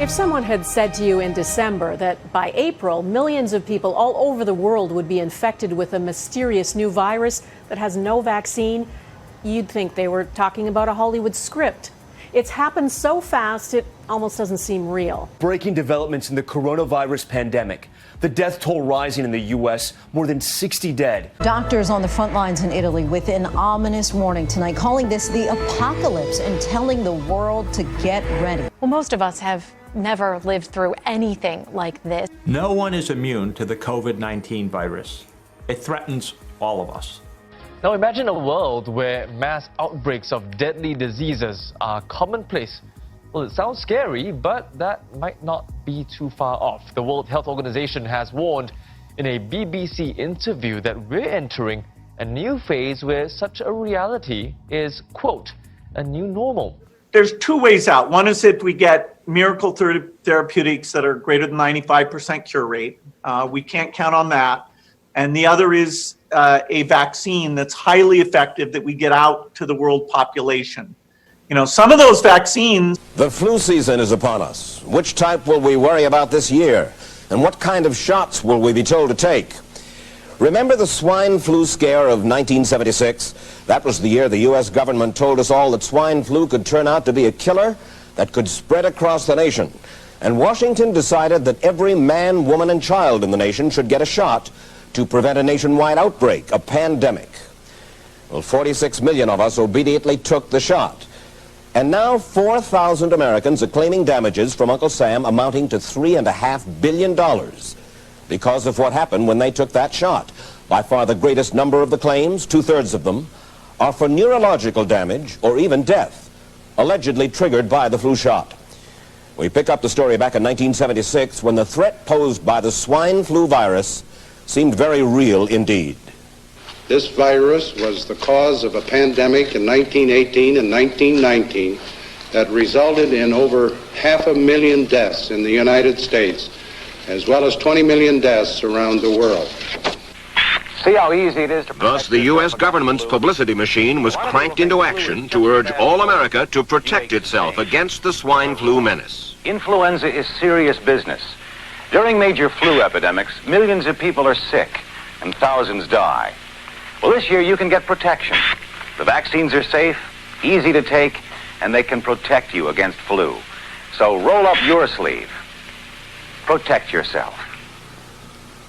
If someone had said to you in December that by April, millions of people all over the world would be infected with a mysterious new virus that has no vaccine, you'd think they were talking about a Hollywood script. It's happened so fast, it almost doesn't seem real. Breaking developments in the coronavirus pandemic. The death toll rising in the U.S., more than 60 dead. Doctors on the front lines in Italy with an ominous warning tonight, calling this the apocalypse and telling the world to get ready. Well, most of us have never lived through anything like this. No one is immune to the COVID-19 virus. It threatens all of us. Now imagine a world where mass outbreaks of deadly diseases are commonplace. Well, it sounds scary, but that might not be too far off. The World Health Organization has warned in a BBC interview that we're entering a new phase where such a reality is, quote, a new normal. There's two ways out. One is if we get miracle therapeutics that are greater than 95% cure rate. We can't count on that. And the other is a vaccine that's highly effective that we get out to the world population. You know, some of those vaccines... The flu season is upon us. Which type will we worry about this year? And what kind of shots will we be told to take? Remember the swine flu scare of 1976? That was the year the U.S. government told us all that swine flu could turn out to be a killer that could spread across the nation. And Washington decided that every man, woman, and child in the nation should get a shot to prevent a nationwide outbreak, a pandemic. Well, 46 million of us obediently took the shot. And now 4,000 Americans are claiming damages from Uncle Sam amounting to $3.5 billion because of what happened when they took that shot. By far the greatest number of the claims, 2/3 of them, are for neurological damage or even death, allegedly triggered by the flu shot. We pick up the story back in 1976 when the threat posed by the swine flu virus seemed very real indeed. This virus was the cause of a pandemic in 1918 and 1919 that resulted in over 500,000 deaths in the United States, as well as 20 million deaths around the world. See how easy it is to... Thus, the U.S. government's publicity machine was cranked into action to urge all America to protect itself against the swine flu menace. Influenza is serious business. During major flu epidemics, millions of people are sick and thousands die. Well, this year you can get protection. The vaccines are safe, easy to take, and they can protect you against flu. So roll up your sleeve. Protect yourself.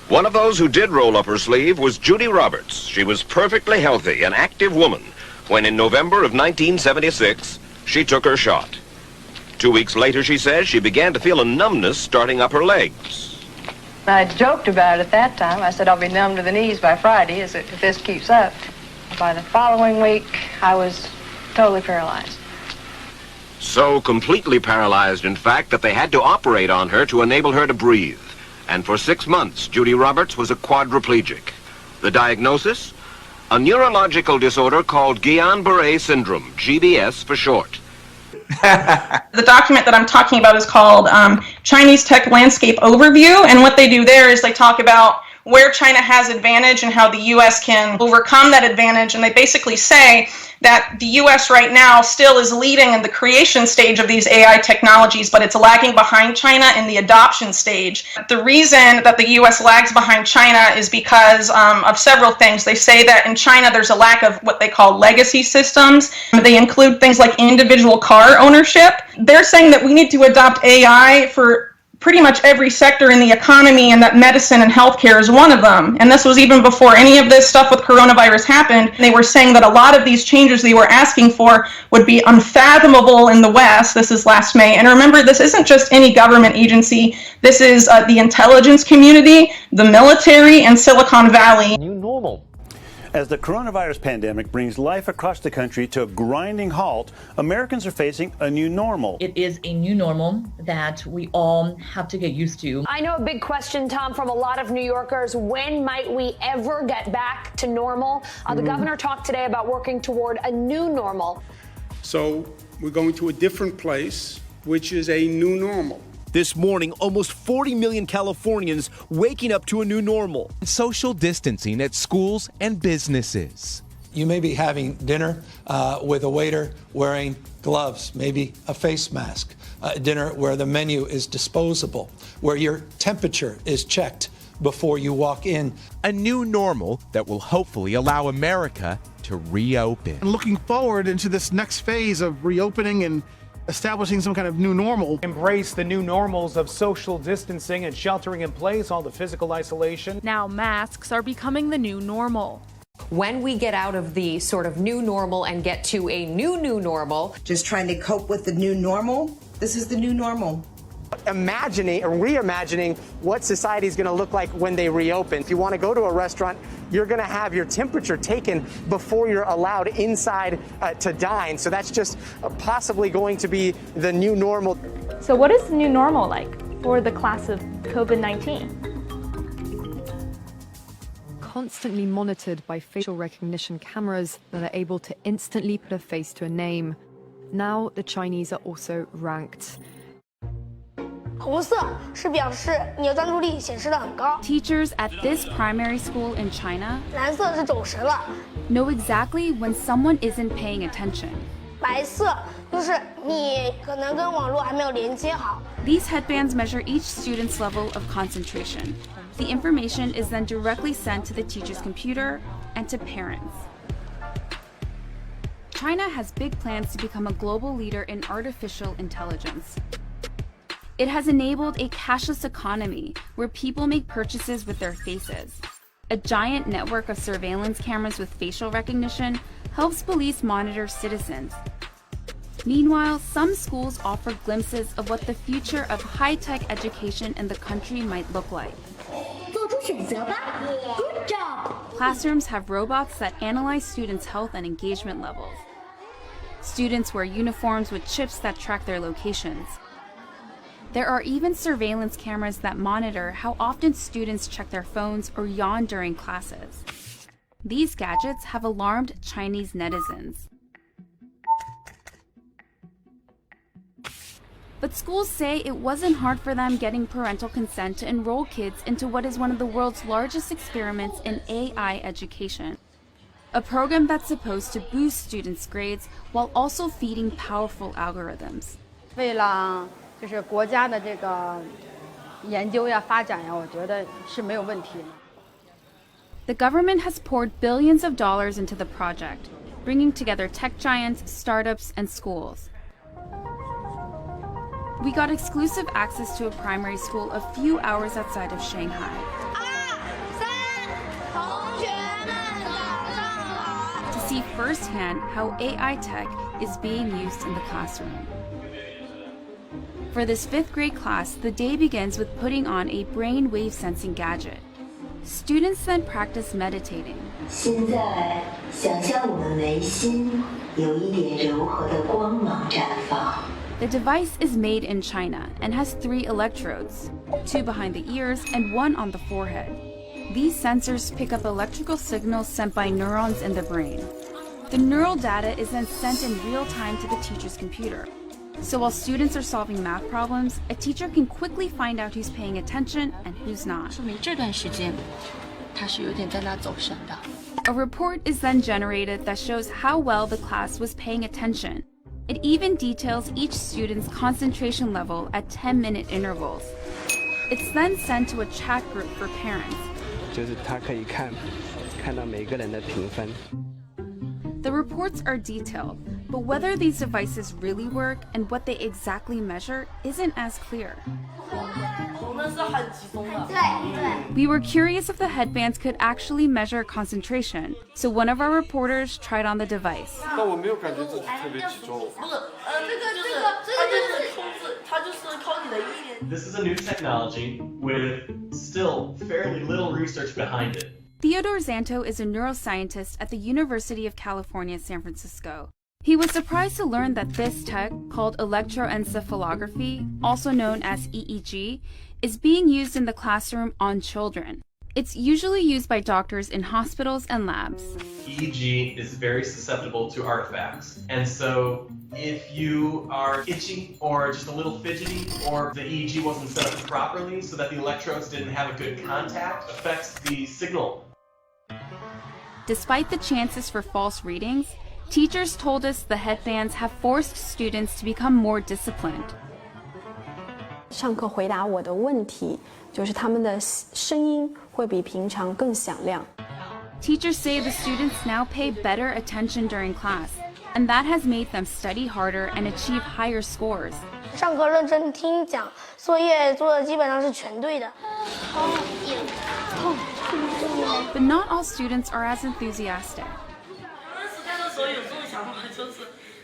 One of those who did roll up her sleeve was Judy Roberts. She was perfectly healthy, an active woman, when in November of 1976, she took her shot. 2 weeks later, she says, she began to feel a numbness starting up her legs. I joked about it at that time. I said I'll be numb to the knees by Friday if this keeps up. By the following week, I was totally paralyzed. So completely paralyzed, in fact, that they had to operate on her to enable her to breathe. And for 6 months, Judy Roberts was a quadriplegic. The diagnosis? A neurological disorder called Guillain-Barré syndrome, GBS for short. The document that I'm talking about is called Chinese Tech Landscape Overview, and what they do there is they talk about where China has advantage and how the U.S. can overcome that advantage, and they basically say that the U.S. right now still is leading in the creation stage of these AI technologies, but it's lagging behind China in the adoption stage. The reason that the U.S. lags behind China is because of several things. They say that in China there's a lack of what they call legacy systems. They include things like individual car ownership. They're saying that we need to adopt AI for pretty much every sector in the economy, and that medicine and healthcare is one of them. And this was even before any of this stuff with coronavirus happened. They were saying that a lot of these changes they were asking for would be unfathomable in the West. This is last May. And remember, this isn't just any government agency. This is the intelligence community, the military, and Silicon Valley. New normal. As the coronavirus pandemic brings life across the country to a grinding halt, Americans are facing a new normal. It is a new normal that we all have to get used to. I know a big question, Tom, from a lot of New Yorkers. When might we ever get back to normal? The governor talked today about working toward a new normal. So we're going to a different place, which is a new normal. This morning, almost 40 million Californians waking up to a new normal. Social distancing at schools and businesses. You may be having dinner with a waiter wearing gloves, maybe a face mask. dinner where the menu is disposable, where your temperature is checked before you walk in. A new normal that will hopefully allow America to reopen. And looking forward into this next phase of reopening and establishing some kind of new normal. Embrace the new normals of social distancing and sheltering in place, all the physical isolation. Now masks are becoming the new normal. When we get out of the sort of new normal and get to a new normal. Just trying to cope with the new normal. This is the new normal. Imagining or reimagining what society is going to look like when they reopen. If you want to go to a restaurant, you're going to have your temperature taken before you're allowed inside to dine. So that's just possibly going to be the new normal. So what is the new normal like for the class of COVID-19? Constantly monitored by facial recognition cameras that are able to instantly put a face to a name. Now the Chinese are also ranked. Teachers at this primary school in China know exactly when someone isn't paying attention. These headbands measure each student's level of concentration. The information is then directly sent to the teacher's computer and to parents. China has big plans to become a global leader in artificial intelligence. It has enabled a cashless economy where people make purchases with their faces. A giant network of surveillance cameras with facial recognition helps police monitor citizens. Meanwhile, some schools offer glimpses of what the future of high-tech education in the country might look like. Good job! Classrooms have robots that analyze students' health and engagement levels. Students wear uniforms with chips that track their locations. There are even surveillance cameras that monitor how often students check their phones or yawn during classes. These gadgets have alarmed Chinese netizens. But schools say it wasn't hard for them getting parental consent to enroll kids into what is one of the world's largest experiments in AI education. A program that's supposed to boost students' grades while also feeding powerful algorithms. 为了就是国家的这个研究呀、发展呀，我觉得是没有问题的。 The government has poured billions of dollars into the project, bringing together tech giants, startups, and schools. We got exclusive access to a primary school a few hours outside of Shanghai. To see firsthand how AI tech is being used in the classroom. For this 5th grade class, the day begins with putting on a brain wave sensing gadget. Students then practice meditating. 现在想象我们眉心有一点柔和的光芒绽放。 The device is made in China and has 3 electrodes, 2 behind the ears and 1 on the forehead. These sensors pick up electrical signals sent by neurons in the brain. The neural data is then sent in real time to the teacher's computer. So while students are solving math problems, a teacher can quickly find out who's paying attention and who's not. 说明这段时间他是有点在那走神的。 A report is then generated that shows how well the class was paying attention. It even details each student's concentration level at 10-minute intervals. It's then sent to a chat group for parents. 就是他可以看到每个人的评分。 The reports are detailed, but whether these devices really work and what they exactly measure isn't as clear. We were curious if the headbands could actually measure concentration, so one of our reporters tried on the device. This is a new technology with still fairly little research behind it. Theodore Zanto is a neuroscientist at the University of California, San Francisco. He was surprised to learn that this tech, called electroencephalography, also known as EEG, is being used in the classroom on children. It's usually used by doctors in hospitals and labs. EEG is very susceptible to artifacts. And so if you are itchy or just a little fidgety, or the EEG wasn't set up properly so that the electrodes didn't have a good contact, affects the signal. Despite the chances for false readings, teachers told us the headbands have forced students to become more disciplined. 上课回答我的问题，就是他们的声音会比平常更响亮。Teachers say the students now pay better attention during class, and that has made them study harder and achieve higher scores. 上课认真听讲，作业做的基本上是全对的。But not all students are as enthusiastic.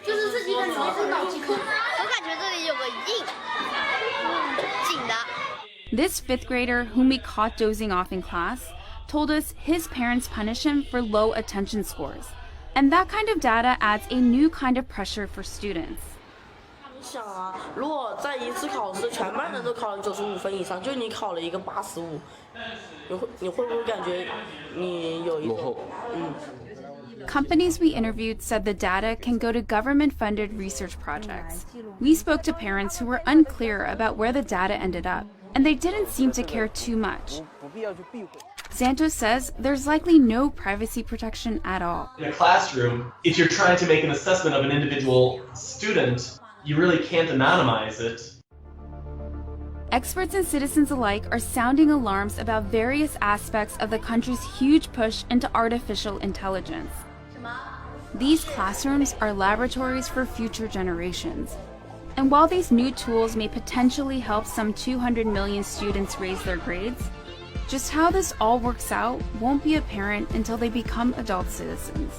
就是自己感觉是脑筋空，我感觉这里有个印，紧的。This fifth grader, whom we caught dozing off in class, told us his parents punish him for low attention scores. And that kind of data adds a new kind of pressure for students. 想啊，如果在一次考试全班人都考了95分以上，就你考了一个85，你会不会感觉你有一种Companies we interviewed said the data can go to government-funded research projects. We spoke to parents who were unclear about where the data ended up, and they didn't seem to care too much. Santos says there's likely no privacy protection at all. In a classroom, if you're trying to make an assessment of an individual student, you really can't anonymize it. Experts and citizens alike are sounding alarms about various aspects of the country's huge push into artificial intelligence. These classrooms are laboratories for future generations. And while these new tools may potentially help some 200 million students raise their grades, just how this all works out won't be apparent until they become adult citizens.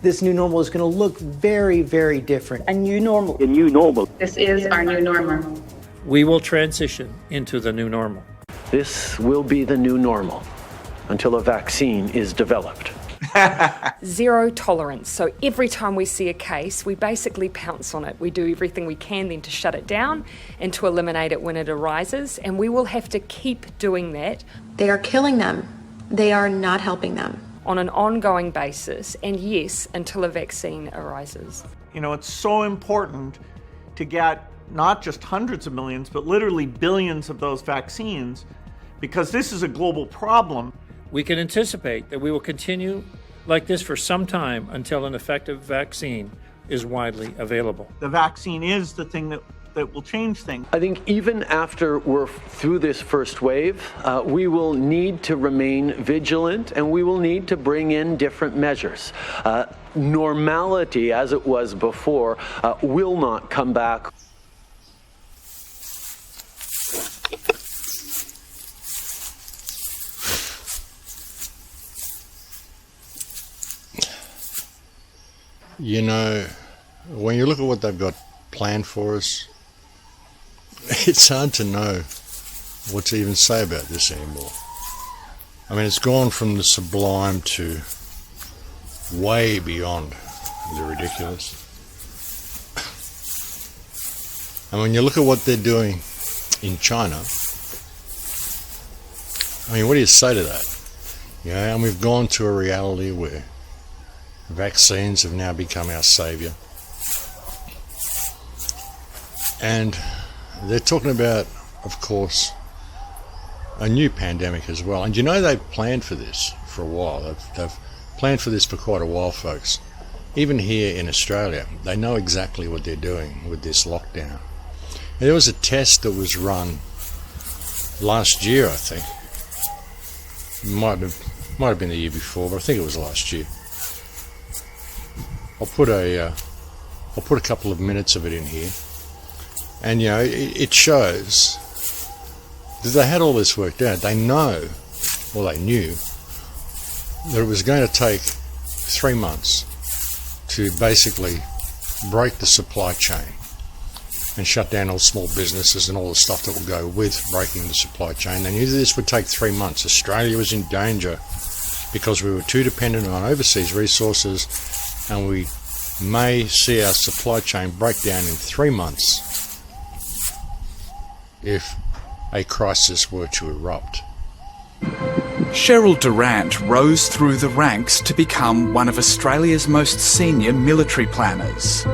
This new normal is going to look very, very different. A new normal. A new normal. This is our new normal. We will transition into the new normal. This will be the new normal until a vaccine is developed. Zero tolerance. So every time we see a case, we basically pounce on it. We do everything we can then to shut it down and to eliminate it when it arises. And we will have to keep doing that. They are killing them. They are not helping them. On an ongoing basis, and yes, until a vaccine arises. You know, it's so important to get not just hundreds of millions, but literally billions of those vaccines, because this is a global problem. We can anticipate that we will continue like this for some time until an effective vaccine is widely available. The vaccine is the thing that will change things. I think even after we're through this first wave, we will need to remain vigilant and we will need to bring in different measures. Normality, as it was before, will not come back. You know, when you look at what they've got planned for us, it's hard to know what to even say about this anymore. I mean, it's gone from the sublime to way beyond the ridiculous. And when you look at what they're doing in China, I mean, what do you say to that? You know, and we've gone to a reality where vaccines have now become our saviour. And they're talking about, of course, a new pandemic as well. And you know they've planned for this for a while. They've planned for this for quite a while, folks. Even here in Australia, they know exactly what they're doing with this lockdown. And there was a test that was run last year, I think. Might have been the year before, but I think it was last year. I'll put a couple of minutes of it in here. And, you know, it shows that they had all this worked out. They know, or they knew, that it was going to take 3 months to basically break the supply chain and shut down all small businesses and all the stuff that will go with breaking the supply chain. They knew that this would take 3 months. Australia was in danger because we were too dependent on overseas resources, and we may see our supply chain break down in 3 months if a crisis were to erupt. Cheryl Durant rose through the ranks to become one of Australia's most senior military planners.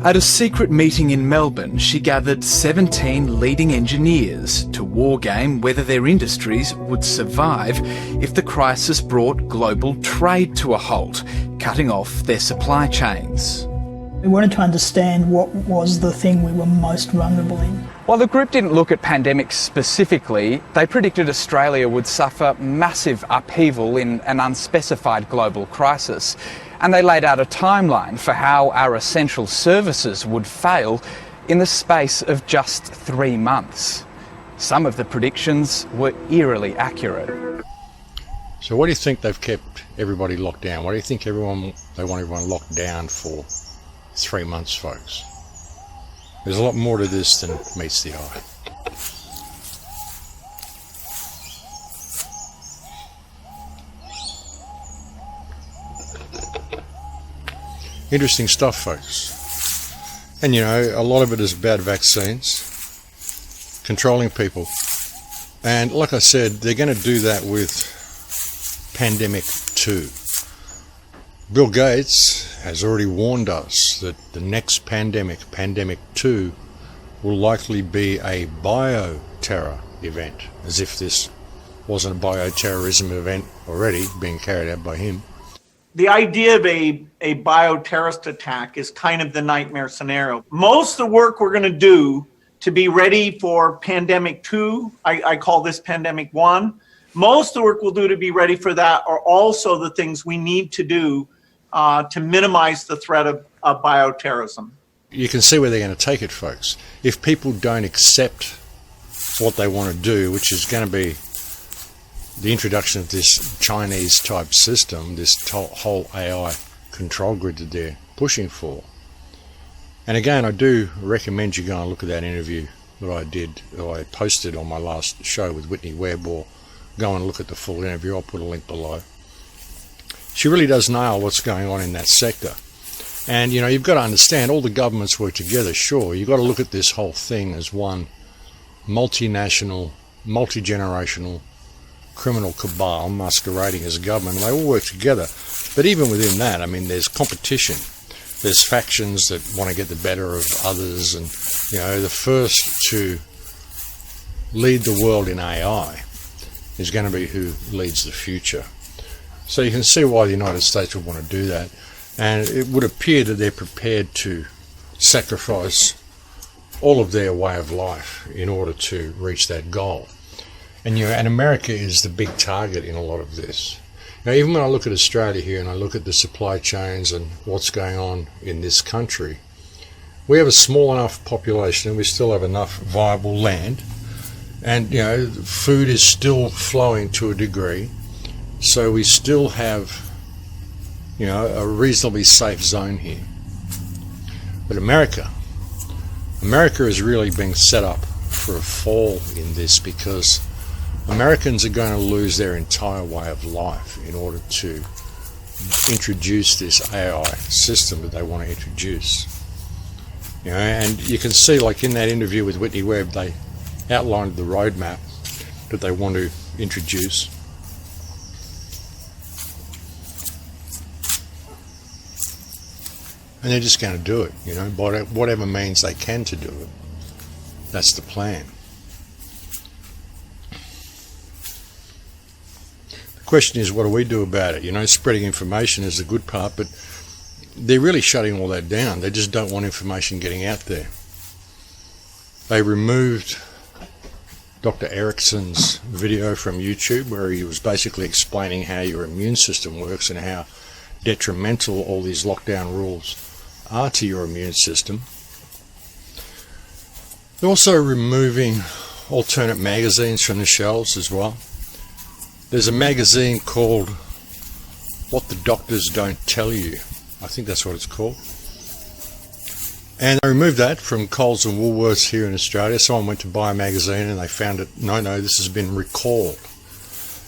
At a secret meeting in Melbourne, she gathered 17 leading engineers to wargame whether their industries would survive if the crisis brought global trade to a halt, cutting off their supply chains. We wanted to understand what was the thing we were most vulnerable in. While the group didn't look at pandemics specifically, they predicted Australia would suffer massive upheaval in an unspecified global crisis. And they laid out a timeline for how our essential services would fail in the space of just 3 months. Some of the predictions were eerily accurate. So what do you think they've kept everybody locked down? What do you think they want everyone locked down for 3 months, folks? There's a lot more to this than meets the eye. Interesting stuff, folks. And you know, a lot of it is about vaccines, controlling people. And like I said, they're going to do that with Pandemic 2. Bill Gates has already warned us that the next pandemic, Pandemic 2, will likely be a bio-terror event, as if this wasn't a bio-terrorism event already being carried out by him. The idea of a bioterrorist attack is kind of the nightmare scenario. Most of the work we're going to do to be ready for Pandemic 2, I call this Pandemic 1, most of the work we'll do to be ready for that are also the things we need to do to minimize the threat of bioterrorism. You can see where they're going to take it, folks. If people don't accept what they want to do, which is going to be the introduction of this Chinese type system, this whole AI control grid that they're pushing for. And again, I do recommend you go and look at that interview that I posted on my last show with Whitney, Webb, or go and look at the full interview. I'll put a link below. She really does nail what's going on in that sector. And you know, you've got to understand, all the governments work together, sure. You've got to look at this whole thing as one multinational, multi-generational criminal cabal masquerading as a government. They all work together. But even within that, I mean, there's competition. There's factions that want to get the better of others. And, you know, the first to lead the world in AI is going to be who leads the future. So you can see why the United States would want to do that. And it would appear that they're prepared to sacrifice all of their way of life in order to reach that goal. And you know, and America is the big target in a lot of this. Now, even when I look at Australia here and I look at the supply chains and what's going on in this country, we have a small enough population and we still have enough viable land, and you know, food is still flowing to a degree, so we still have, you know, a reasonably safe zone here. But America is really being set up for a fall in this, because Americans are going to lose their entire way of life in order to introduce this AI system that they want to introduce. You know, and you can see, like in that interview with Whitney Webb, they outlined the roadmap that they want to introduce. And they're just going to do it, you know, by whatever means they can to do it. That's the plan. The question is, what do we do about it? You know, spreading information is the good part, but they're really shutting all that down. They just don't want information getting out there. They removed Dr. Erickson's video from YouTube, where he was basically explaining how your immune system works and how detrimental all these lockdown rules are to your immune system. They're also removing alternate magazines from the shelves as well. There's a magazine called What the Doctors Don't Tell You. I think that's what it's called. And they removed that from Coles and Woolworths here in Australia. Someone went to buy a magazine and they found it, no, this has been recalled.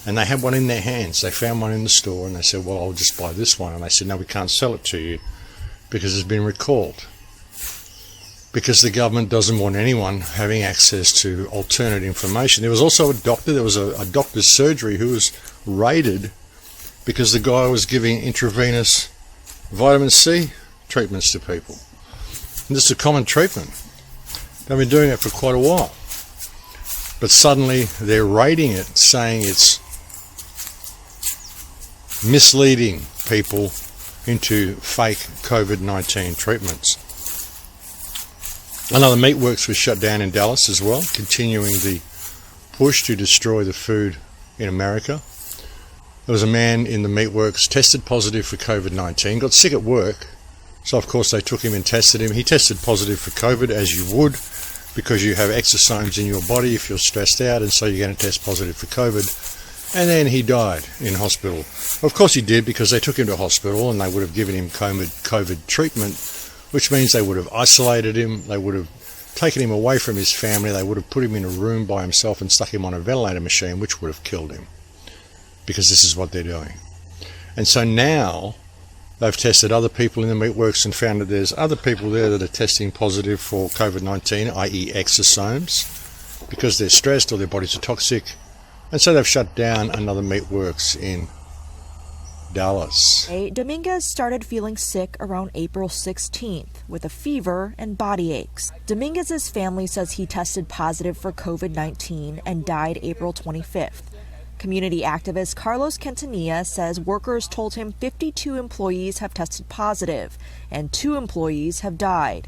And they had one in their hands. They found one in the store and they said, well, I'll just buy this one. And they said, no, we can't sell it to you because it's been recalled. Because the government doesn't want anyone having access to alternate information. There was also a doctor, there was a doctor's surgery who was raided because the guy was giving intravenous vitamin C treatments to people. And this is a common treatment. They've been doing it for quite a while. But suddenly they're rating it, saying it's misleading people into fake COVID-19 treatments. Another meatworks was shut down in Dallas as well, continuing the push to destroy the food in America. There was a man in the meatworks tested positive for COVID-19, got sick at work, so of course they took him and tested him. He tested positive for COVID, as you would, because you have exosomes in your body if you're stressed out, and so you're going to test positive for COVID. And then he died in hospital. Of course he did, because they took him to hospital and they would have given him COVID treatment, which means they would have isolated him, they would have taken him away from his family, they would have put him in a room by himself and stuck him on a ventilator machine, which would have killed him, because this is what they're doing. And so now they've tested other people in the meatworks and found that there's other people there that are testing positive for COVID-19, i.e. exosomes, because they're stressed or their bodies are toxic. And so they've shut down another meatworks in Dallas. Dominguez started feeling sick around April 16th with a fever and body aches. Dominguez's family says he tested positive for COVID-19 and died April 25th. Community activist Carlos Quintanilla says workers told him 52 employees have tested positive and 2 employees have died.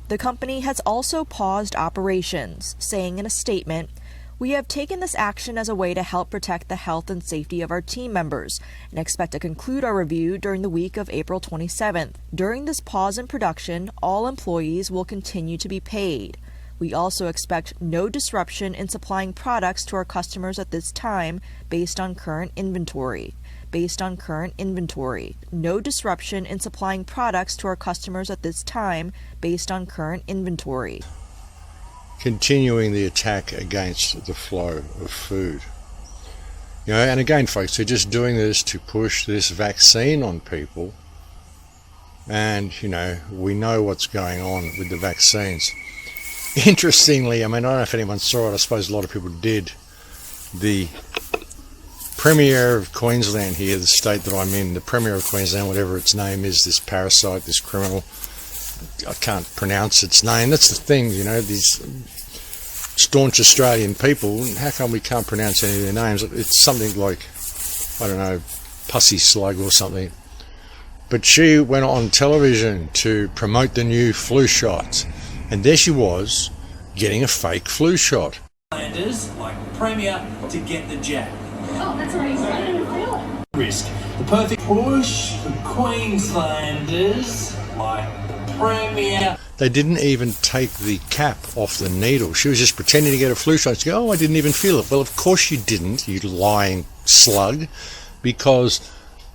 The company has also paused operations, saying in a statement, "We have taken this action as a way to help protect the health and safety of our team members and expect to conclude our review during the week of April 27th. During this pause in production, all employees will continue to be paid. We also expect no disruption in supplying products to our customers at this time based on current inventory. No disruption in supplying products to our customers at this time based on current inventory." Continuing the attack against the flow of food. And again, folks, they're just doing this to push this vaccine on people. And, we know what's going on with the vaccines. Interestingly, I don't know if anyone saw it, I suppose a lot of people did. The Premier of Queensland here, the state that I'm in, the Premier of Queensland, whatever its name is, this parasite, this criminal, I can't pronounce its name. That's the thing, these staunch Australian people, how come we can't pronounce any of their names? It's something like, I don't know, Pussy Slug or something. But she went on television to promote the new flu shot. And there she was, getting a fake flu shot. Queenslanders like Premier to get the jab. Oh, that's amazing. Risk. The perfect push for Queenslanders like Premier. They didn't even take the cap off the needle. She was just pretending to get a flu shot. She go, "Oh, I didn't even feel it." Well, of course you didn't, you lying slug, because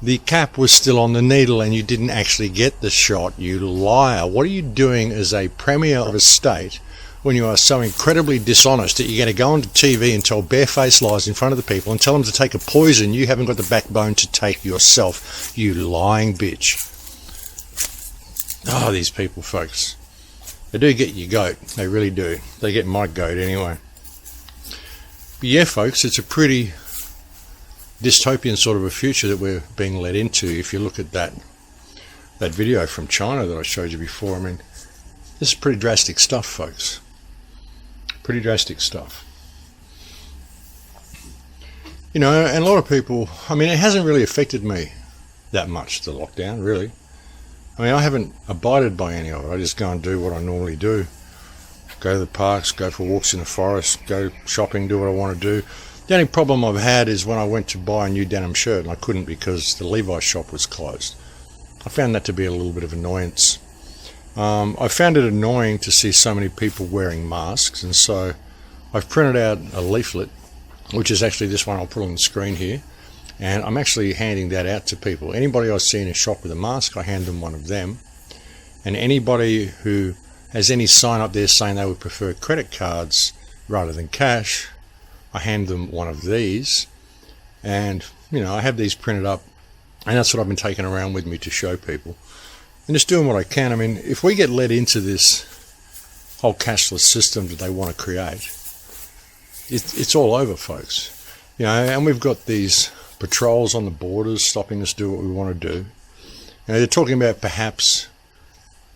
the cap was still on the needle and you didn't actually get the shot, you liar. What are you doing as a Premier of a state when you are so incredibly dishonest that you're going to go onto TV and tell barefaced lies in front of the people and tell them to take a poison you haven't got the backbone to take yourself, you lying bitch. Oh, these people, folks. They do get your goat. They really do. They get my goat anyway. But yeah, folks, it's a pretty dystopian sort of a future that we're being led into. If you look at that video from China that I showed you before, this is pretty drastic stuff, folks. Pretty drastic stuff. And a lot of people, it hasn't really affected me that much, the lockdown, really. I haven't abided by any of it. I just go and do what I normally do. Go to the parks, go for walks in the forest, go shopping, do what I want to do. The only problem I've had is when I went to buy a new denim shirt and I couldn't because the Levi's shop was closed. I found that to be a little bit of annoyance. I found it annoying to see so many people wearing masks, and so I've printed out a leaflet, which is actually this one I'll put on the screen here, and I'm actually handing that out to people. Anybody I see in a shop with a mask, I hand them one of them, and anybody who has any sign up there saying they would prefer credit cards rather than cash, I hand them one of these. And I have these printed up, and that's what I've been taking around with me to show people and just doing what I can. If we get led into this whole cashless system that they want to create, it's all over, folks. And we've got these patrols on the borders stopping us do what we want to do. They're talking about perhaps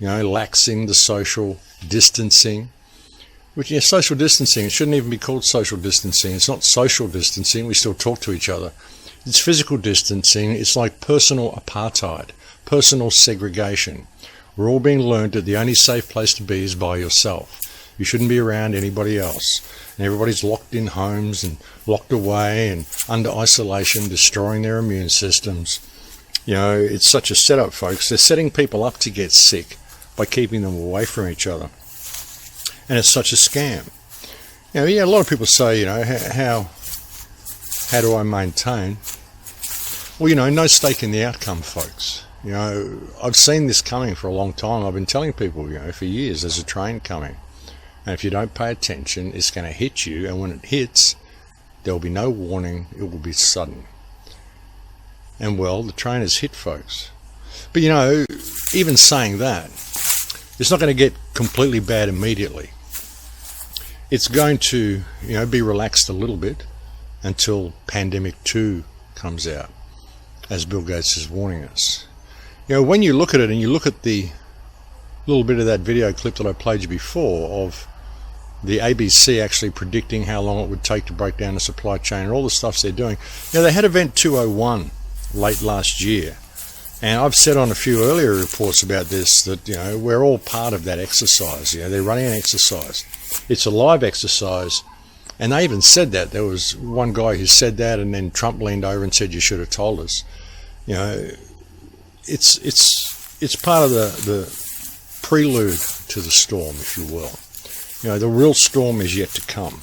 you know, laxing the social distancing. Which, yeah, social distancing, it shouldn't even be called social distancing. It's not social distancing, we still talk to each other. It's physical distancing. It's like personal apartheid, personal segregation. We're all being learned that the only safe place to be is by yourself. You shouldn't be around anybody else. And everybody's locked in homes and locked away and under isolation, destroying their immune systems. You know, it's such a setup, folks. They're setting people up to get sick by keeping them away from each other. And it's such a scam. You know, yeah, a lot of people say, you know, how do I maintain? Well, you know, no stake in the outcome, folks. You know, I've seen this coming for a long time. I've been telling people, you know, for years, there's a train coming. And if you don't pay attention, it's going to hit you. And when it hits, there will be no warning. It will be sudden. And, well, the train has hit, folks. But, you know, even saying that, it's not going to get completely bad immediately. It's going to, you know, be relaxed a little bit until Pandemic 2 comes out, as Bill Gates is warning us. You know, when you look at it and you look at the little bit of that video clip that I played you before of the ABC actually predicting how long it would take to break down the supply chain and all the stuff they're doing. You know, they had Event 201 late last year. And I've said on a few earlier reports about this that, you know, we're all part of that exercise. You know, they're running an exercise. It's a live exercise. And they even said that. There was one guy who said that, and then Trump leaned over and said, you should have told us. You know, it's part of the prelude to the storm, if you will. You know, the real storm is yet to come.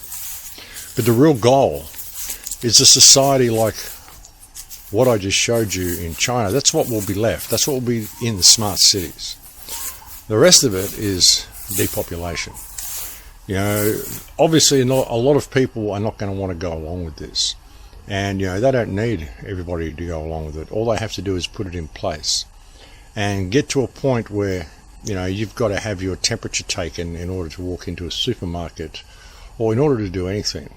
But the real goal is a society like what I just showed you in China. That's what will be left. That's what will be in the smart cities. The rest of it is depopulation. You know, obviously a lot of people are not going to want to go along with this. And, you know, they don't need everybody to go along with it. All they have to do is put it in place and get to a point where, you know, you've got to have your temperature taken in order to walk into a supermarket or in order to do anything.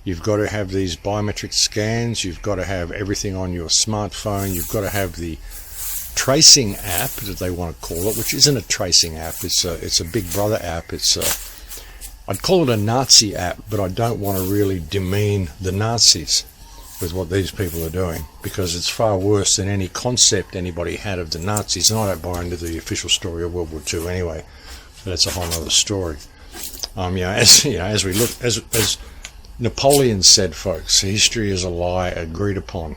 You've got to have these biometric scans. You've got to have everything on your smartphone. You've got to have the tracing app that they want to call it, which isn't a tracing app. It's a Big Brother app. I'd call it a Nazi app, but I don't want to really demean the Nazis with what these people are doing, because it's far worse than any concept anybody had of the Nazis. And I don't buy into the official story of World War II anyway. But that's a whole other story. As we look, as Napoleon said, folks, history is a lie agreed upon,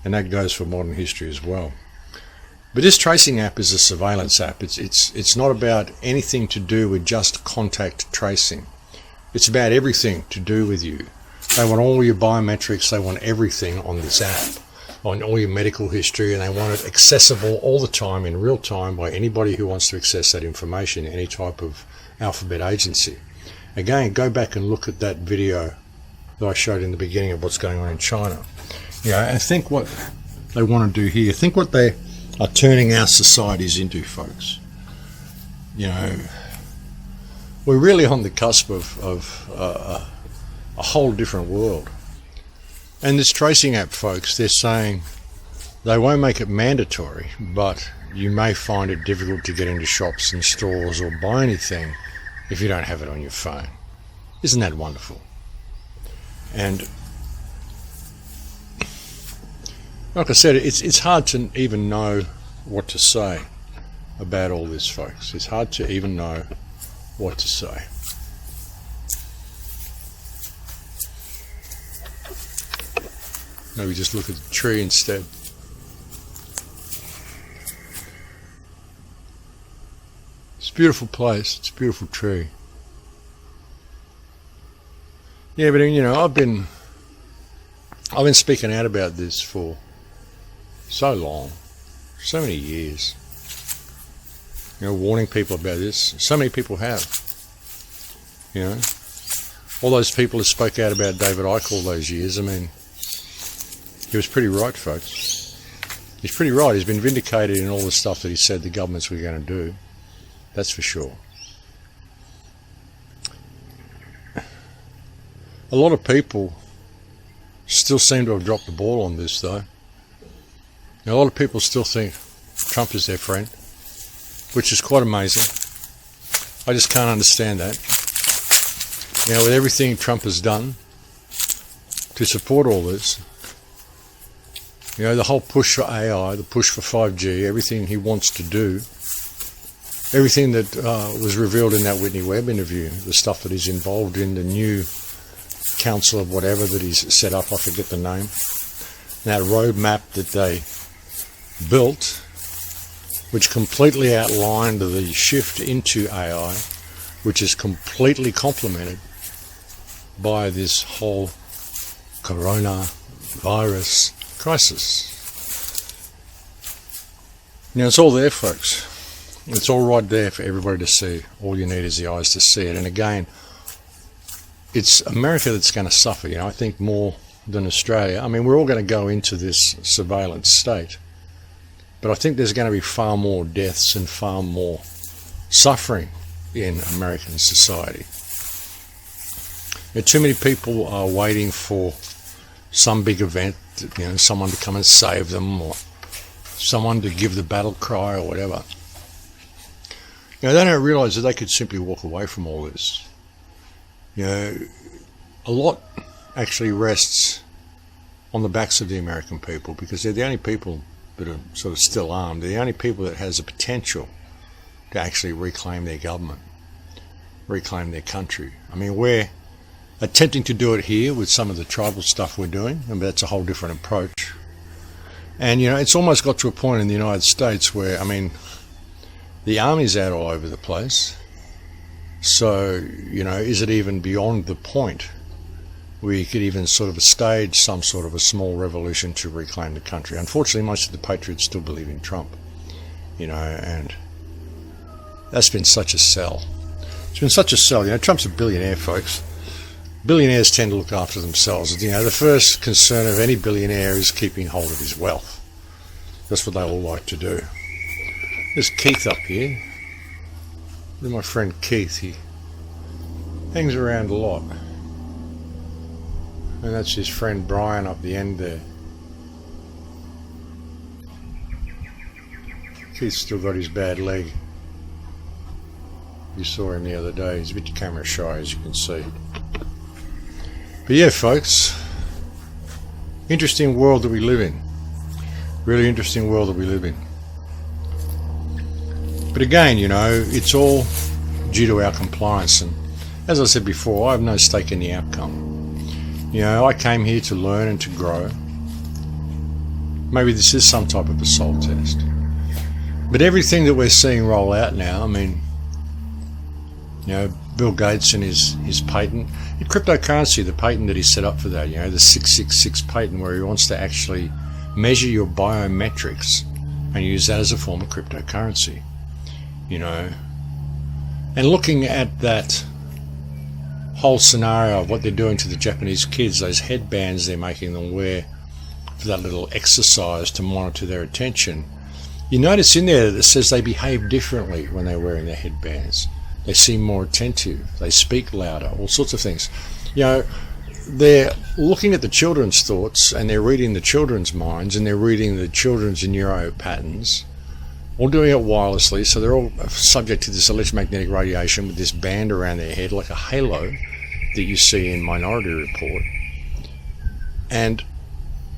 and that goes for modern history as well. But this tracing app is a surveillance app. It's not about anything to do with just contact tracing. It's about everything to do with you. They want all your biometrics. They want everything on this app, on all your medical history, and they want it accessible all the time in real time by anybody who wants to access that information, any type of alphabet agency. Again, go back and look at that video that I showed in the beginning of what's going on in China. You know, and think what they want to do here. Think what they are turning our societies into, folks. You know, we're really on the cusp of a whole different world. And this tracing app, folks, they're saying they won't make it mandatory, but you may find it difficult to get into shops and stores or buy anything if you don't have it on your phone. Isn't that wonderful? And like I said, it's hard to even know what to say about all this, folks. It's hard to even know what to say. Maybe just look at the tree instead. It's a beautiful place. It's a beautiful tree. Yeah, but you know, I've been speaking out about this for so long, so many years. You know, warning people about this. So many people have. You know, all those people who spoke out about David Icke all those years. I mean, he was pretty right, folks. He's pretty right. He's been vindicated in all the stuff that he said the governments were going to do. That's for sure. A lot of people still seem to have dropped the ball on this, though. A lot of people still think Trump is their friend. which is quite amazing. I just can't understand that. You know, with everything Trump has done to support all this, you know, the whole push for AI, the push for 5G, everything he wants to do, everything that was revealed in that Whitney Webb interview, the stuff that he's involved in, the new council of whatever that he's set up, I forget the name, that roadmap that they built, which completely outlined the shift into AI, which is completely complemented by this whole coronavirus crisis. Now, it's all there, folks. It's all right there for everybody to see. All you need is the eyes to see it. And again, it's America that's going to suffer, you know, I think more than Australia. I mean, we're all going to go into this surveillance state, but I think there's going to be far more deaths and far more suffering in American society. You know, too many people are waiting for some big event, you know, someone to come and save them, or someone to give the battle cry or whatever. You know, they don't realise that they could simply walk away from all this. You know, a lot actually rests on the backs of the American people, because they're the only people that are sort of still armed. They're the only people that has the potential to actually reclaim their government, reclaim their country. I mean, we're attempting to do it here with some of the tribal stuff we're doing, and that's a whole different approach. And, you know, it's almost got to a point in the United States where, I mean, the army's out all over the place. So, you know, is it even beyond the point where you could even sort of stage some sort of a small revolution to reclaim the country? Unfortunately, most of the patriots still believe in Trump, you know, and that's been such a sell. It's been such a sell. You know, Trump's a billionaire, folks. Billionaires tend to look after themselves. You know, the first concern of any billionaire is keeping hold of his wealth. That's what they all like to do. There's Keith up here. Look at my friend Keith. He hangs around a lot. And that's his friend Brian up the end there. Keith's still got his bad leg. You saw him the other day. He's a bit camera shy, as you can see. But yeah, folks, interesting world that we live in. Really interesting world that we live in. But again, you know, it's all due to our compliance. And as I said before, I have no stake in the outcome. You know, I came here to learn and to grow. Maybe this is some type of a soul test. But everything that we're seeing roll out now, I mean, you know, Bill Gates and his patent, in cryptocurrency, the patent that he set up for that, you know, the 666 patent, where he wants to actually measure your biometrics and use that as a form of cryptocurrency, you know. And looking at that whole scenario of what they're doing to the Japanese kids, those headbands they're making them wear for that little exercise to monitor their attention, you notice in there that it says they behave differently when they're wearing their headbands. They seem more attentive, they speak louder, all sorts of things. You know, they're looking at the children's thoughts, and they're reading the children's minds, and they're reading the children's neuro patterns, all doing it wirelessly, so they're all subject to this electromagnetic radiation with this band around their head, like a halo that you see in Minority Report. And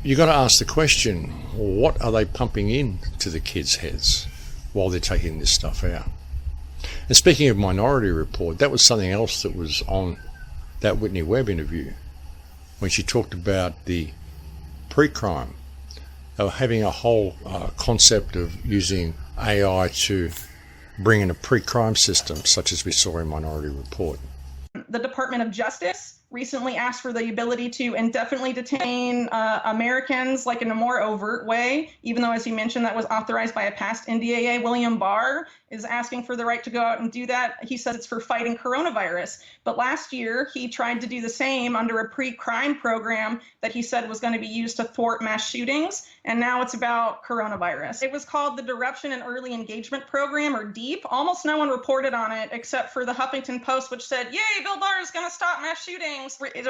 you've got to ask the question, what are they pumping in to the kids' heads while they're taking this stuff out? And speaking of Minority Report, that was something else that was on that Whitney Webb interview, when she talked about the pre-crime, of having a whole concept of using AI to bring in a pre-crime system, such as we saw in Minority Report. The Department of Justice recently asked for the ability to indefinitely detain Americans, like in a more overt way, even though, as you mentioned, that was authorized by a past NDAA. William Barr is asking for the right to go out and do that. He says it's for fighting coronavirus. But last year, he tried to do the same under a pre-crime program that he said was going to be used to thwart mass shootings. And now it's about coronavirus. It was called the Disruption and Early Engagement Program, or DEEP. Almost no one reported on it except for the Huffington Post, which said, yay, Bill Barr is going to stop mass shootings.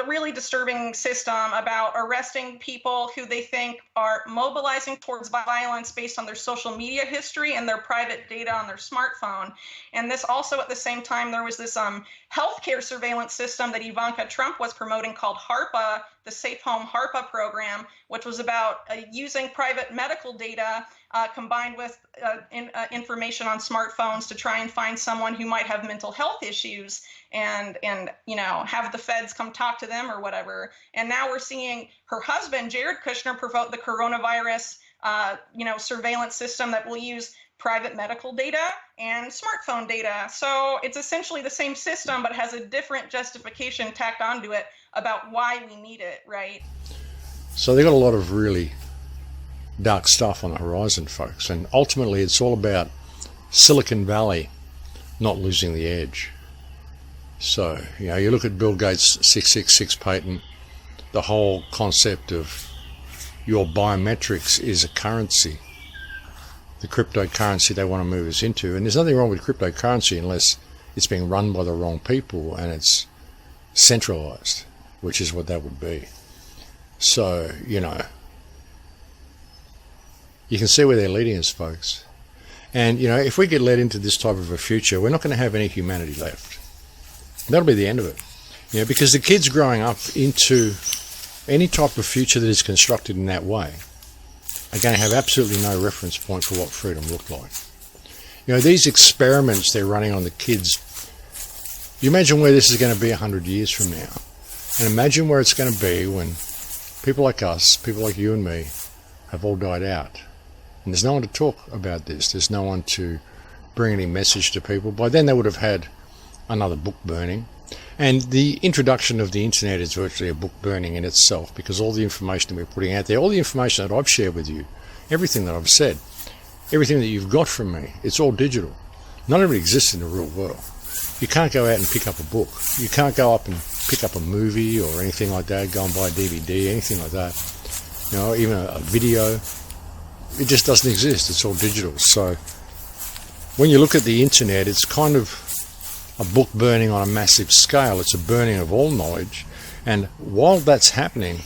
really disturbing system about arresting people who they think are mobilizing towards violence based on their social media history and their private data on their smartphone. And this also, at the same time, there was this healthcare surveillance system that Ivanka Trump was promoting called HARPA, the Safe Home HARPA program, which was about using private medical data combined with information on smartphones to try and find someone who might have mental health issues and have the feds come talk to them or whatever. And now we're seeing her husband, Jared Kushner, promote the coronavirus surveillance system that will use private medical data and smartphone data. So it's essentially the same system, but has a different justification tacked onto it about why we need it, right? So they've got a lot of really dark stuff on the horizon, folks, and ultimately it's all about Silicon Valley not losing the edge. So, you look at Bill Gates' 666 patent, the whole concept of your biometrics is a currency, the cryptocurrency they want to move us into. And there's nothing wrong with cryptocurrency unless it's being run by the wrong people and it's centralized, which is what that would be. So, you can see where they're leading us, folks. And, if we get led into this type of a future, we're not going to have any humanity left. That'll be the end of it. Because the kids growing up into any type of future that is constructed in that way are going to have absolutely no reference point for what freedom looked like. These experiments they're running on the kids, you imagine where this is going to be 100 years from now. And imagine where it's going to be when people like us, people like you and me, have all died out. And there's no one to talk about this. There's no one to bring any message to people. By then they would have had another book burning. And the introduction of the internet is virtually a book burning in itself, because all the information that we're putting out there, all the information that I've shared with you, everything that I've said, everything that you've got from me, it's all digital. None of it exists in the real world. You can't go out and pick up a book. You can't go up and pick up a movie or anything like that, go and buy a DVD, anything like that. Even a video. It just doesn't exist. It's all digital. So when you look at the internet, it's kind of a book burning on a massive scale. It's a burning of all knowledge. And while that's happening,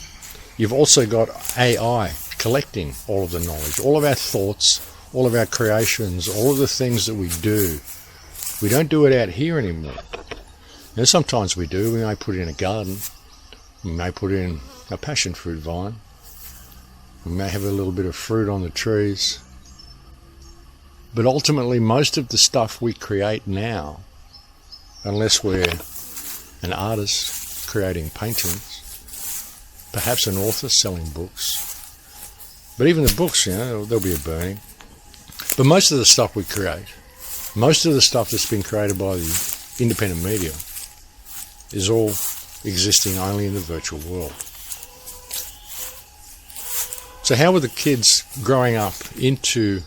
you've also got AI collecting all of the knowledge, all of our thoughts, all of our creations, all of the things that we do. We don't do it out here anymore. Sometimes we do. We may put it in a garden. We may put in a passion fruit vine. We may have a little bit of fruit on the trees. But ultimately, most of the stuff we create now, unless we're an artist creating paintings, perhaps an author selling books, but even the books, there'll be a burning. But most of the stuff we create, most of the stuff that's been created by the independent media is all existing only in the virtual world. So how will the kids growing up into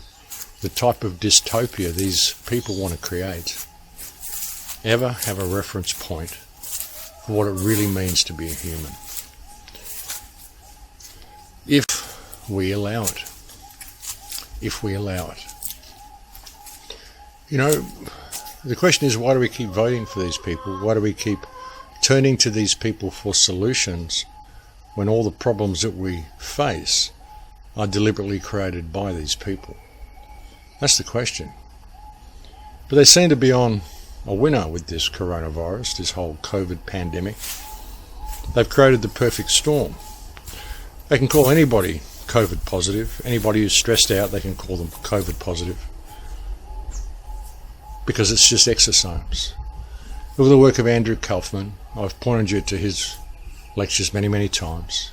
the type of dystopia these people want to create ever have a reference point for what it really means to be a human? If we allow it. If we allow it. The question is, why do we keep voting for these people? Why do we keep turning to these people for solutions when all the problems that we face are deliberately created by these people? That's the question. But they seem to be on a winner with this coronavirus, this whole COVID pandemic. They've created the perfect storm. They can call anybody COVID positive. Anybody who's stressed out, they can call them COVID positive, because it's just exosomes. Look at the work of Andrew Kaufman. I've pointed you to his lectures many, many times.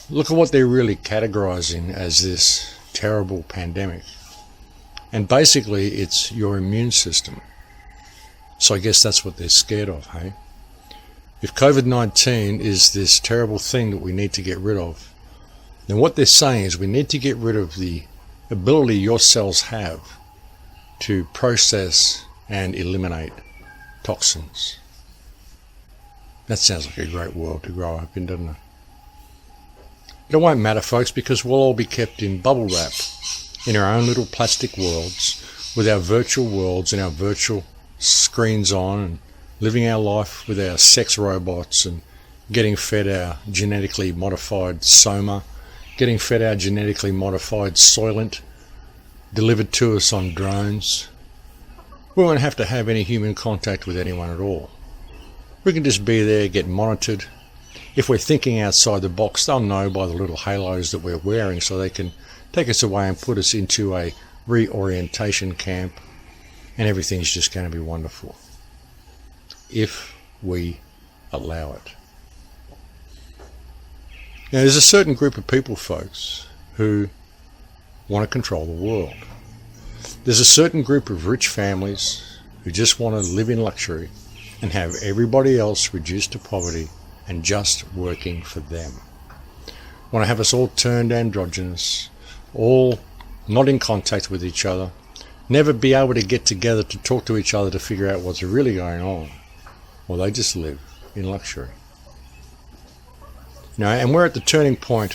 Look at what they're really categorizing as this terrible pandemic. And basically, it's your immune system. So I guess that's what they're scared of, hey? If COVID-19 is this terrible thing that we need to get rid of, then what they're saying is we need to get rid of the ability your cells have to process and eliminate toxins. That sounds like a great world to grow up in, doesn't it? It won't matter, folks, because we'll all be kept in bubble wrap in our own little plastic worlds with our virtual worlds and our virtual screens on and living our life with our sex robots and getting fed our genetically modified soma, getting fed our genetically modified Soylent, delivered to us on drones. We won't have to have any human contact with anyone at all. We can just be there, get monitored. If we're thinking outside the box, they'll know by the little halos that we're wearing, so they can take us away and put us into a reorientation camp, and everything's just going to be wonderful. If we allow it. Now, there's a certain group of people, folks, who want to control the world. There's a certain group of rich families who just want to live in luxury and have everybody else reduced to poverty and just working for them. Want to have us all turned androgynous, all not in contact with each other, never be able to get together to talk to each other to figure out what's really going on. Well, they just live in luxury. You know, and we're at the turning point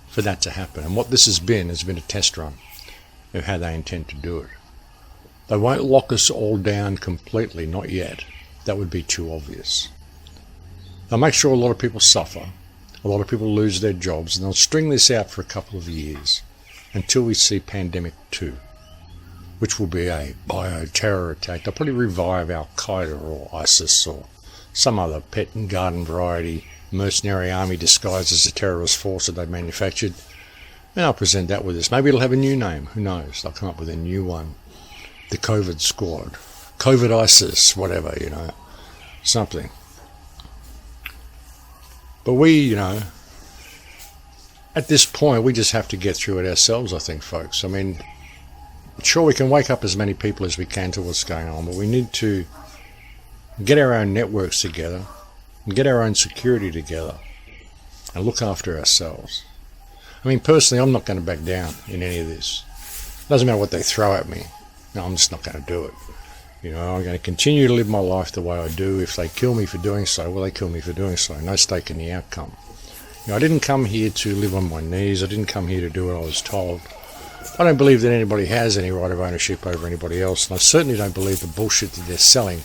for that to happen. And what this has been a test run of how they intend to do it. They won't lock us all down completely, not yet. That would be too obvious. They'll make sure a lot of people suffer, a lot of people lose their jobs, and they'll string this out for a couple of years until we see Pandemic 2, which will be a bio-terror attack. They'll probably revive Al-Qaeda or ISIS or some other pet and garden variety mercenary army disguised as a terrorist force that they've manufactured. And I'll present that with us. Maybe it'll have a new name. Who knows? They'll come up with a new one. The COVID Squad. COVID ISIS, whatever, you know. Something. But we, you know, at this point, we just have to get through it ourselves, I think, folks. I mean, sure, we can wake up as many people as we can to what's going on, but we need to get our own networks together and get our own security together and look after ourselves. I mean, personally, I'm not going to back down in any of this. Doesn't matter what they throw at me. No, I'm just not going to do it. You know, I'm going to continue to live my life the way I do. If they kill me for doing so, well, they kill me for doing so. No stake in the outcome. You know, I didn't come here to live on my knees. I didn't come here to do what I was told. I don't believe that anybody has any right of ownership over anybody else, and I certainly don't believe the bullshit that they're selling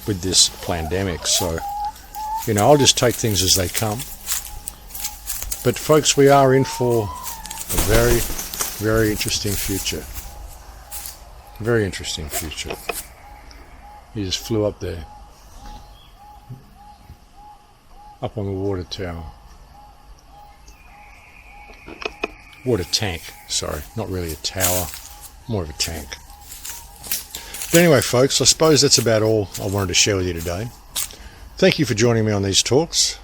with this pandemic. So, you know, I'll just take things as they come. But folks, we are in for a very, very interesting future. Very interesting future. He just flew up there. Up on the water tower. Water tank, sorry. Not really a tower. More of a tank. But anyway, folks, I suppose that's about all I wanted to share with you today. Thank you for joining me on these talks.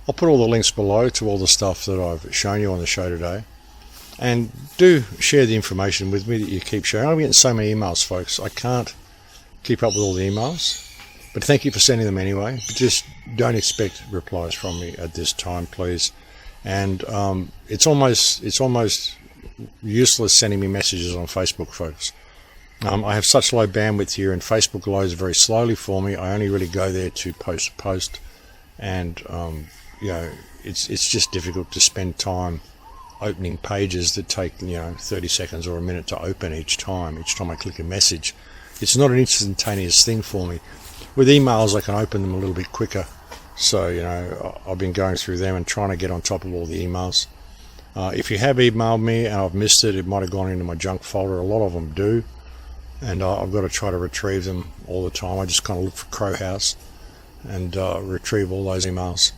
I'll put all the links below to all the stuff that I've shown you on the show today. And do share the information with me that you keep sharing. I'm getting so many emails, folks. I can't keep up with all the emails. But thank you for sending them anyway. But just don't expect replies from me at this time, please. And it's almost useless sending me messages on Facebook, folks. I have such low bandwidth here, and Facebook loads very slowly for me. I only really go there to post, and you know, it's just difficult to spend time opening pages that take 30 seconds or a minute to open each time I click a message. It's not an instantaneous thing for me. With emails, I can open them a little bit quicker. So, you know, I've been going through them and trying to get on top of all the emails. If you have emailed me and I've missed it, it might have gone into my junk folder. A lot of them do. And I've got to try to retrieve them all the time. I just kind of look for Crow House and retrieve all those emails.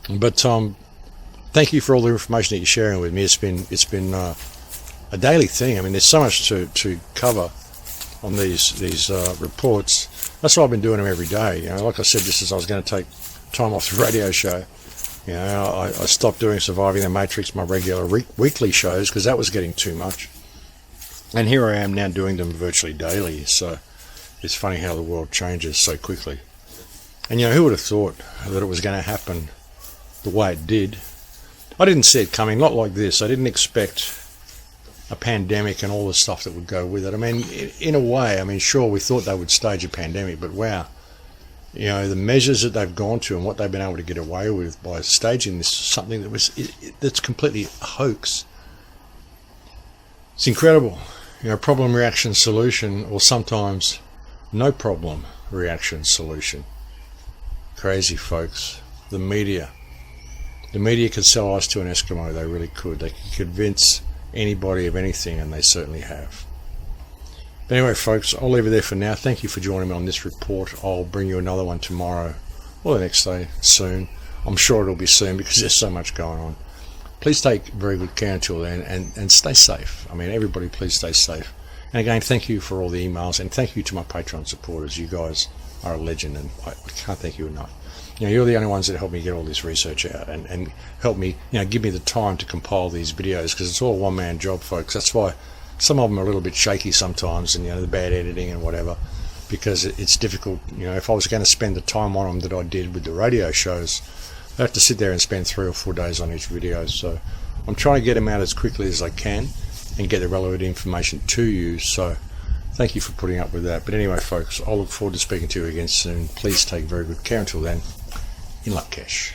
But thank you for all the information that you're sharing with me. It's been a daily thing. I mean, there's so much to cover on these reports. That's why I've been doing them every day. You know, like I said, just as I was going to take time off the radio show, you know, I stopped doing Surviving the Matrix, my regular weekly shows, because that was getting too much. And here I am now doing them virtually daily. So it's funny how the world changes so quickly. And you know, who would have thought that it was going to happen the way it did? I didn't see it coming, not like this. I didn't expect a pandemic and all the stuff that would go with it. I mean, in a way, I mean, sure, we thought they would stage a pandemic, but wow, you know, the measures that they've gone to and what they've been able to get away with by staging this, something that that's completely a hoax. It's incredible. You know, problem, reaction, solution, or sometimes no problem, reaction solution. Crazy, folks. The media could sell ice to an Eskimo. They really could. They could convince anybody of anything, and they certainly have. But anyway, folks, I'll leave it there for now. Thank you for joining me on this report. I'll bring you another one tomorrow or the next day, soon. I'm sure it'll be soon because there's so much going on. Please take very good care until then, and stay safe. I mean, everybody, please stay safe. And again, thank you for all the emails, and thank you to my Patreon supporters. You guys are a legend, and I can't thank you enough. You know, you're the only ones that help me get all this research out and help me, you know, give me the time to compile these videos, because it's all a one-man job, folks. That's why some of them are a little bit shaky sometimes, and, you know, the bad editing and whatever, because it's difficult. You know, if I was going to spend the time on them that I did with the radio shows, I have to sit there and spend 3 or 4 days on each video. So I'm trying to get them out as quickly as I can and get the relevant information to you. So thank you for putting up with that. But anyway, folks, I'll look forward to speaking to you again soon. Please take very good care until then. In luck, Cash.